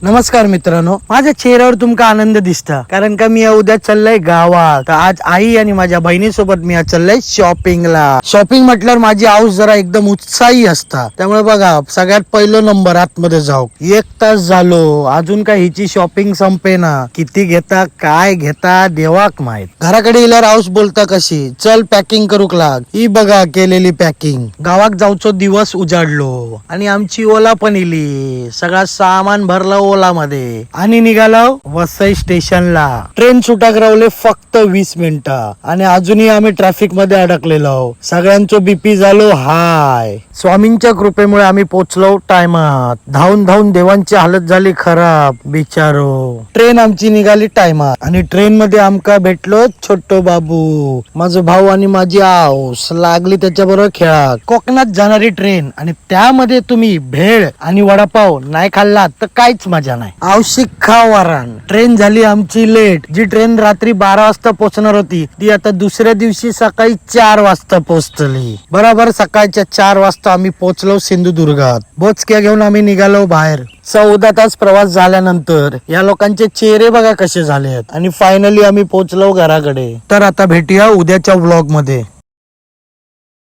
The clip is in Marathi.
नमस्कार मित्रांनो, माझ्या चेहऱ्यावर तुमका आनंद दिसता कारण का मी उद्या चाललंय गावात. तर आज आई आणि माझ्या बहिणीसोबत मी आज चाललंय शॉपिंगला. शॉपिंग म्हटल्यावर माझी आऊस जरा एकदम उत्साही असता. त्यामुळे बघा, सगळ्यात पहिलं नंबर आतमध्ये जाऊ. 1 तास झालो, अजून काय हिची शॉपिंग संपेना. किती घेता काय घेता देवाक माहित. घराकडे येल्यावर आऊस बोलता कशी, चल पॅकिंग करूक लाग. ही बघा केलेली पॅकिंग. गावात जाऊचो दिवस उजाडलो आणि आमची ओला पण इली. सगळा सामान भरला ओला मध्ये आणि निघालो वसई स्टेशनला. ट्रेन सुटाक रावले फक्त 20 मिनिटं आणि अजूनही आम्ही ट्रॅफिक मध्ये अडकलेलो. सगळ्यांचो बीपी झालो हाय. स्वामींच्या कृपेमुळे आम्ही पोहोचलो टायमात. धावून धावून देवांची हालत झाली खराब बिचारो. ट्रेन आमची निघाली टायमात आणि ट्रेन मध्ये आमका भेटलो छोटो बाबू, माझा भाऊ आणि माझी आऊस. लागली त्याच्याबरोबर खेळा. कोकणात जाणारी ट्रेन आणि त्यामध्ये तुम्ही भेळ आणि वडापाव नाही खाल्ला तर काहीच मजा नाही. आवश्यक खावारण. ट्रेन झाली आमची लेट. जी ट्रेन रात्री 12 वाजता पोहोचणार होती ती आता दुसऱ्या दिवशी सकाळी 4 वाजता पोहोचली. बरोबर सकाळच्या 4 वाजता आम्ही पोहोचलो सिंधुदुर्गात. बोचक्या घेऊन आम्ही निघालो बाहेर. 14 तास प्रवास झाल्यानंतर या लोकांचे चेहरे बघा कसे झाले आहेत आणि फायनली आम्ही पोहोचलो घराकडे. तर आता भेटूया उद्याच्या व्लॉग मध्ये.